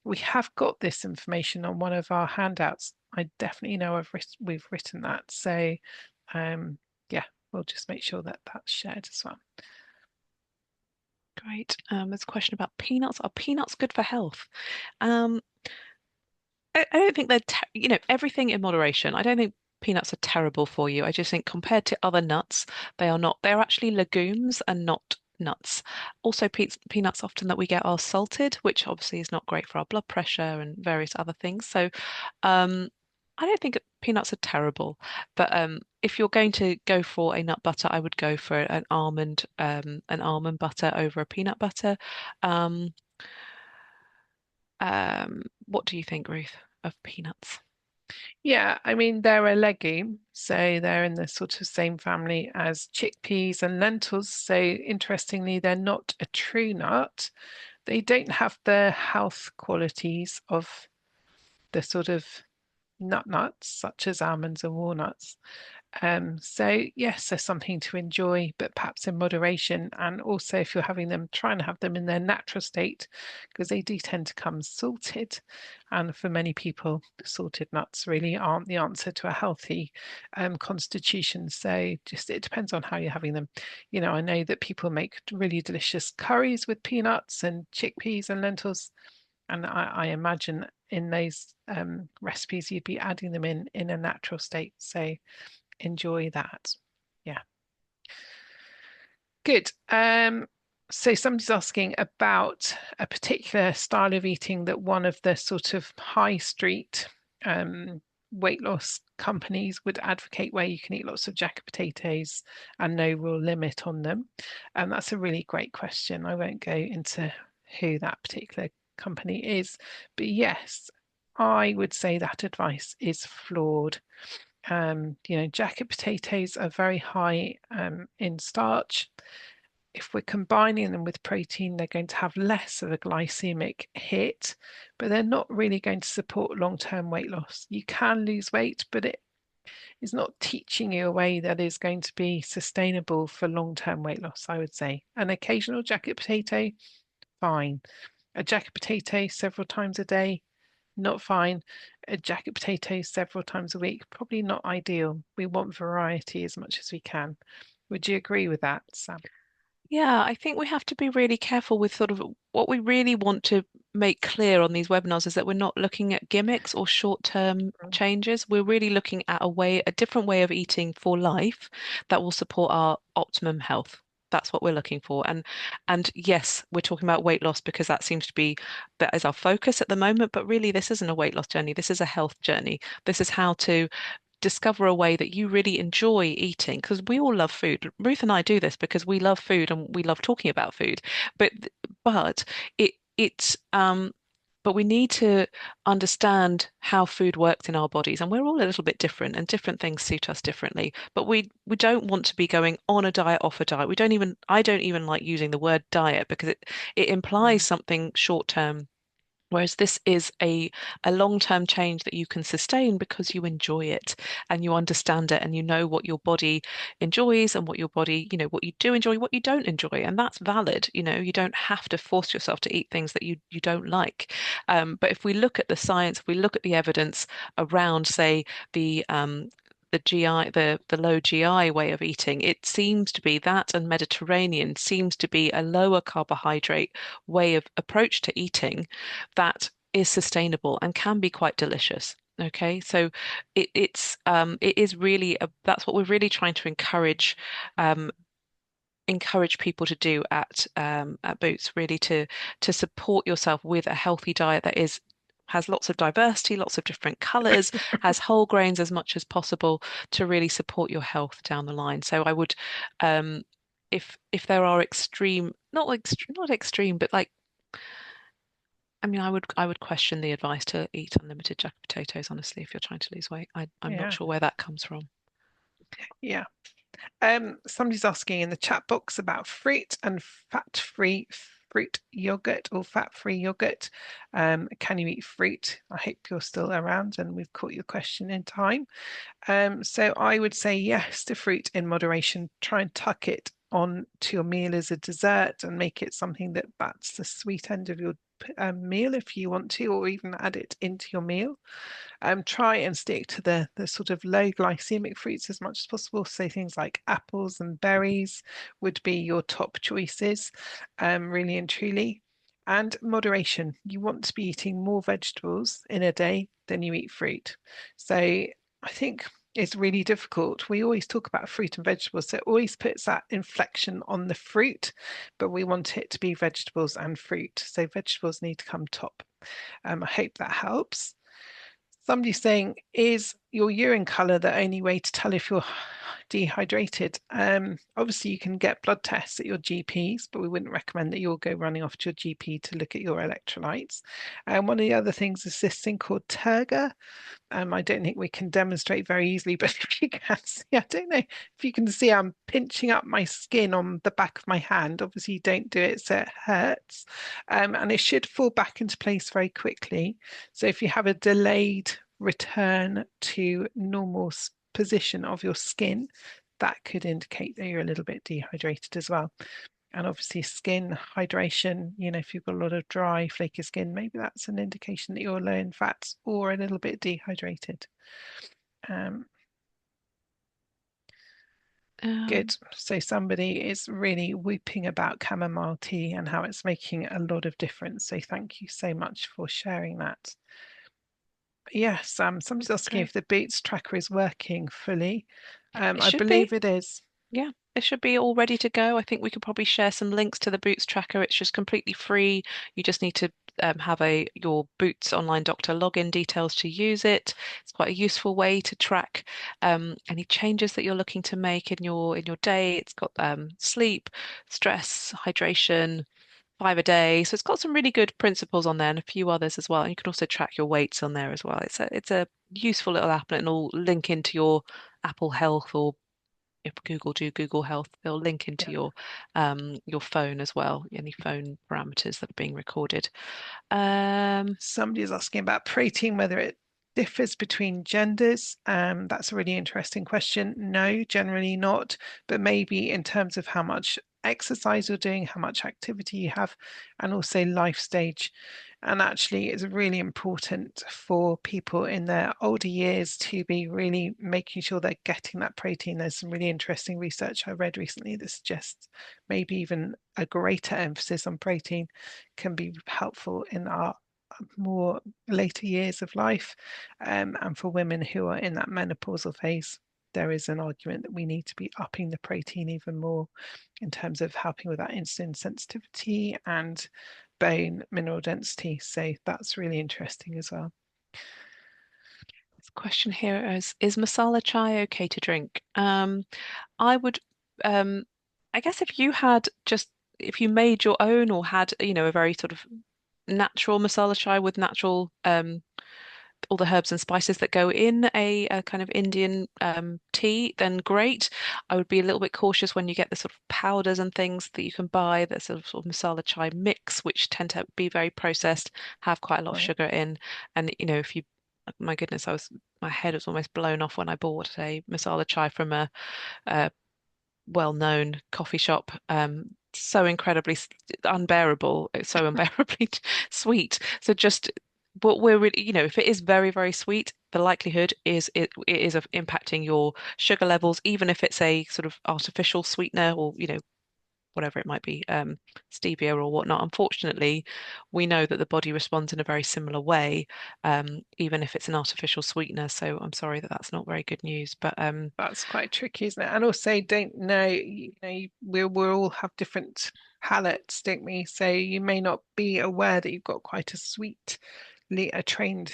We have got this information on one of our handouts. I definitely know we've written that. So yeah, we'll just make sure that that's shared as well. Great. There's a question about peanuts. Are peanuts good for health? Um, I don't think they're, everything in moderation. I don't think peanuts are terrible for you. I just think compared to other nuts, they are not. They're actually legumes and not nuts. Also, peanuts often that we get are salted, which obviously is not great for our blood pressure and various other things. So, um, I don't think peanuts are terrible. But if you're going to go for a nut butter, I would go for an almond butter over a peanut butter. Um, what do you think, Ruth, of peanuts? Yeah, I mean, they're a legume, so they're in the sort of same family as chickpeas and lentils. So interestingly, they're not a true nut. They don't have the health qualities of the sort of nuts, such as almonds and walnuts. So yes, there's something to enjoy, but perhaps in moderation. And also, if you're having them, try and have them in their natural state, because they do tend to come salted. And for many people, salted nuts really aren't the answer to a healthy constitution. So just it depends on how you're having them. You know, I know that people make really delicious curries with peanuts and chickpeas and lentils. And I imagine in those recipes, you'd be adding them in a natural state. So enjoy that. Yeah, good. So somebody's asking about a particular style of eating that one of the sort of high street weight loss companies would advocate, where you can eat lots of jacket potatoes and no real limit on them. And that's a really great question. I won't go into who that particular company is, but yes, I would say that advice is flawed. Jacket potatoes are very high in starch. If we're combining them with protein, they're going to have less of a glycemic hit, but they're not really going to support long-term weight loss. You can lose weight, but it is not teaching you a way that is going to be sustainable for long-term weight loss, I would say. An occasional jacket potato, fine. A jacket potato several times a day, not fine. A jacket potato several times a week, probably not ideal. We want variety as much as we can. Would you agree with that, Sam? Yeah, I think we have to be really careful with sort of what we really want to make clear on these webinars is that we're not looking at gimmicks or short-term Mm. changes. We're really looking at a different way of eating for life that will support our optimum health. That's what we're looking for. And yes, we're talking about weight loss because that seems to be that is our focus at the moment, but really this isn't a weight loss journey. This is a health journey. This is how to discover a way that you really enjoy eating because we all love food. Ruth and I do this because we love food and we love talking about food. But but it's but we need to understand how food works in our bodies and we're all a little bit different and different things suit us differently. But we don't want to be going on a diet, off a diet. I don't even like using the word diet because it implies Mm. something short term. Whereas this is a long-term change that you can sustain because you enjoy it and you understand it and you know what your body enjoys and what your body, what you do enjoy, what you don't enjoy. And that's valid. You don't have to force yourself to eat things that you don't like. But if we look at the science, if we look at the evidence around, say, the GI, the low GI way of eating, it seems to be that and Mediterranean seems to be a lower carbohydrate way of approach to eating that is sustainable and can be quite delicious. Okay, so it is really that's what we're really trying to encourage um, encourage people to do at Boots, really to support yourself with a healthy diet that is has lots of diversity, lots of different colors, has whole grains as much as possible to really support your health down the line. So I would, um, if there are not extreme, but like, I mean, I would question the advice to eat unlimited jack potatoes, honestly, if you're trying to lose weight. I'm not Yeah, sure where that comes from. yeah. Somebody's asking in the chat box about fruit and fat-free fruit yogurt or fat-free yogurt. Can you eat fruit? I hope you're still around and we've caught your question in time. So I would say yes to fruit in moderation. Try and tuck it on to your meal as a dessert and make it something that's the sweet end of your meal if you want to, or even add it into your meal. Try and stick to the sort of low glycemic fruits as much as possible. So things like apples and berries would be your top choices, really and truly. And moderation. You want to be eating more vegetables in a day than you eat fruit. So I think it's really difficult. We always talk about fruit and vegetables, so it always puts that inflection on the fruit, but we want it to be vegetables and fruit. So vegetables need to come top. I hope that helps. Somebody's saying, is your urine colour the only way to tell if you're dehydrated? Obviously, you can get blood tests at your GPs, but we wouldn't recommend that you'll go running off to your GP to look at your electrolytes. And one of the other things is this thing called turgor. I don't think we can demonstrate very easily, but if you can see, I don't know if you can see, I'm pinching up my skin on the back of my hand. Obviously, you don't do it, so it hurts. And it should fall back into place very quickly. So if you have a delayed return to normal position of your skin, that could indicate that you're a little bit dehydrated as well. And obviously skin hydration, if you've got a lot of dry, flaky skin, maybe that's an indication that you're low in fats or a little bit dehydrated. Um, Good. Um, So somebody is really whooping about chamomile tea and how it's making a lot of difference. So thank you so much for sharing that. Yes, somebody's asking great. if the Boots tracker is working fully. It I should be. believe it is. Yeah, it should be all ready to go. I think we could probably share some links to the Boots tracker. It's just completely free. You just need to have your Boots online doctor login details to use it. It's quite a useful way to track any changes that you're looking to make in your day. It's got sleep, stress, hydration, 5 a day. So it's got some really good principles on there and a few others as well. And you can also track your weights on there as well. It's a useful little app and it'll link into your Apple Health, or if Google do Google Health, they'll link into Yeah. your phone as well, any phone parameters that are being recorded. Um, Somebody is asking about protein, whether it differs between genders. That's a really interesting question. No, generally not, but maybe in terms of how much exercise you're doing, how much activity you have, and also life stage. And actually, it's really important for people in their older years to be really making sure they're getting that protein. There's some really interesting research I read recently that suggests maybe even a greater emphasis on protein can be helpful in our more later years of life. And for women who are in that menopausal phase, there is an argument that we need to be upping the protein even more in terms of helping with that insulin sensitivity and bone mineral density. So that's really interesting as well. this question here is masala chai okay to drink? I would, um, I guess if you made your own or had, a very sort of natural masala chai with natural all the herbs and spices that go in a kind of Indian tea, then great. I would be a little bit cautious when you get the sort of powders and things that you can buy, the sort of masala chai mix, which tend to be very processed, have quite a lot of Right. sugar in. And if you, my goodness, my head was almost blown off when I bought a masala chai from a well-known coffee shop. So incredibly unbearable, so unbearably sweet. So just what we're really, if it is very, very sweet, the likelihood is it is of impacting your sugar levels, even if it's a sort of artificial sweetener or whatever it might be, stevia or whatnot. Unfortunately, we know that the body responds in a very similar way, even if it's an artificial sweetener. So I'm sorry that that's not very good news. But That's quite tricky, isn't it? And also, don't know, we all have different palates, don't we? So you may not be aware that you've got quite a sweet, a trained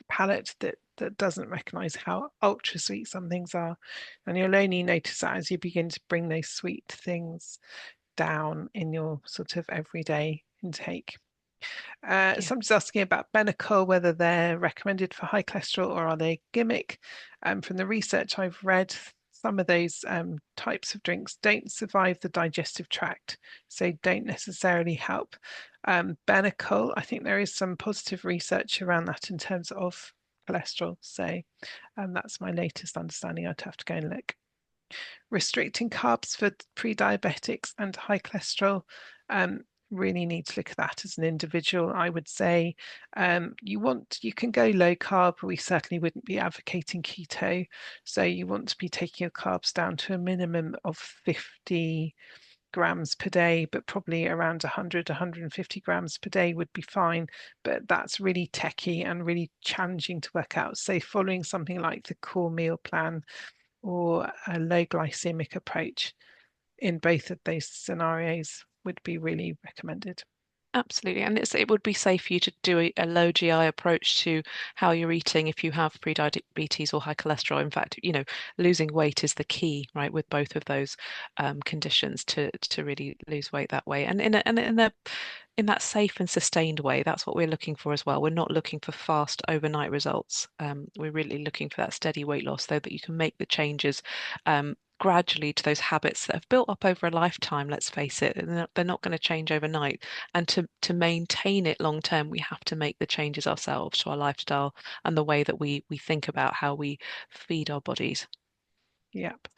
palate that doesn't recognize how ultra sweet some things are. And you'll only notice that as you begin to bring those sweet things down in your sort of everyday intake. yeah, Somebody's asking about Benecol, whether they're recommended for high cholesterol or are they a gimmick. From the research I've read, some of those types of drinks don't survive the digestive tract, so don't necessarily help. Benecol, I think there is some positive research around that in terms of cholesterol. So that's my latest understanding. I'd have to go and look. Restricting carbs for pre-diabetics and high cholesterol. Really need to look at that as an individual. I would say you can go low carb. We certainly wouldn't be advocating keto. So you want to be taking your carbs down to a minimum of 50 grams per day, but probably around 100, 150 grams per day would be fine. But that's really techy and really challenging to work out. So following something like the core meal plan or a low glycemic approach in both of those scenarios would be really recommended. absolutely. And it would be safe for you to do a low GI approach to how you're eating if you have pre-diabetes or high cholesterol. In fact, losing weight is the key, right, with both of those conditions to really lose weight that way. And in that safe and sustained way, that's what we're looking for as well. We're not looking for fast overnight results. We're really looking for that steady weight loss so that you can make the changes gradually to those habits that have built up over a lifetime, let's face it. They're not going to change overnight. And to maintain it long term, we have to make the changes ourselves to our lifestyle and the way that we think about how we feed our bodies. Yep.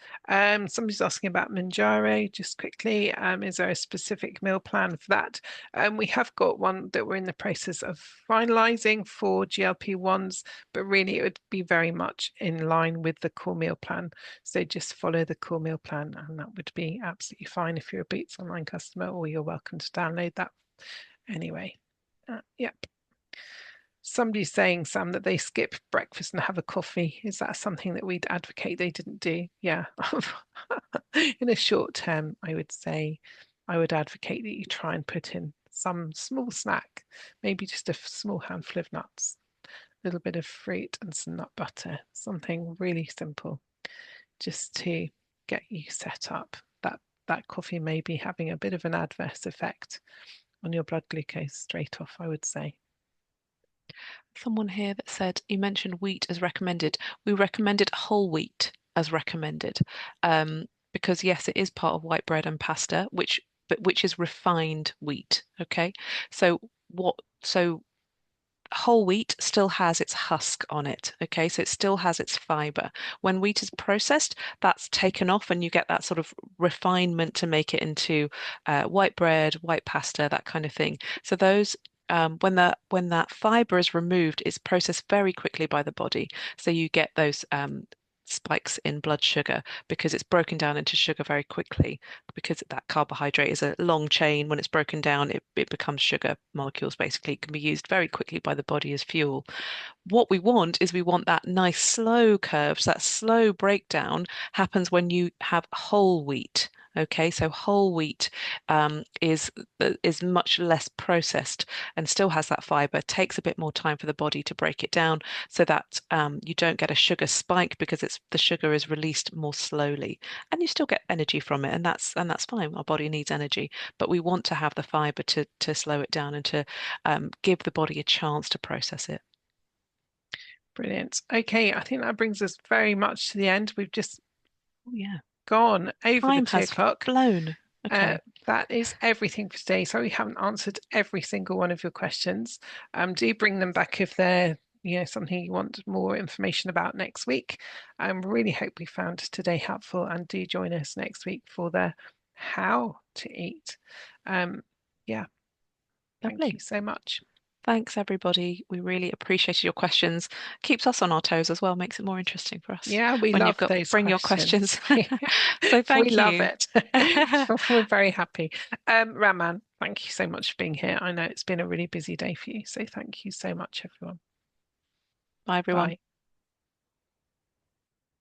Somebody's asking about Manjaro just quickly. Is there a specific meal plan for that? We have got one that we're in the process of finalizing for GLP-1s, but really it would be very much in line with the core meal plan. So just follow the core meal plan, and that would be absolutely fine if you're a Boots Online customer, or you're welcome to download that anyway. Yep. Somebody's saying, Sam, that they skip breakfast and have a coffee. Is that something that we'd advocate they didn't do? Yeah. In a short term, I would say I would advocate that you try and put in some small snack, maybe just a small handful of nuts, a little bit of fruit and some nut butter, something really simple, just to get you set up. That coffee may be having a bit of an adverse effect on your blood glucose straight off, I would say. Someone here that said you mentioned wheat as recommended. We recommended whole wheat as recommended, because yes, it is part of white bread and pasta, which is refined wheat. Okay, so what? So whole wheat still has its husk on it. Okay, so it still has its fiber. When wheat is processed, that's taken off, and you get that sort of refinement to make it into white bread, white pasta, that kind of thing. So those. When that fiber is removed, it's processed very quickly by the body. So you get those spikes in blood sugar because it's broken down into sugar very quickly because that carbohydrate is a long chain. When it's broken down, it becomes sugar molecules basically. It can be used very quickly by the body as fuel. What we want that nice slow curve. So that slow breakdown happens when you have whole wheat. Okay, so whole wheat is much less processed and still has that fiber. Takes a bit more time for the body to break it down, so that you don't get a sugar spike because the sugar is released more slowly, and you still get energy from it, and that's fine. Our body needs energy, but we want to have the fiber to slow it down and to give the body a chance to process it. Brilliant. Okay, I think that brings us very much to the end. We've just Oh, yeah, gone over the time two has o'clock. flown. Uh, Okay, that is everything for today. Sorry we haven't answered every single one of your questions. Do bring them back if they're something you want more information about next week. I really hope we found today helpful, and do join us next week for the how to eat. Um, yeah, thank you lovely. so much. Thanks, everybody. We really appreciated your questions. Keeps us on our toes as well, makes it more interesting for us Yeah, we when you've love got those bring your questions. questions. So We thank love you. it. Bye, We're very happy. Raman, thank you so much for being here. I know it's been a really busy day for you, so thank you so much, everyone. everyone. Bye.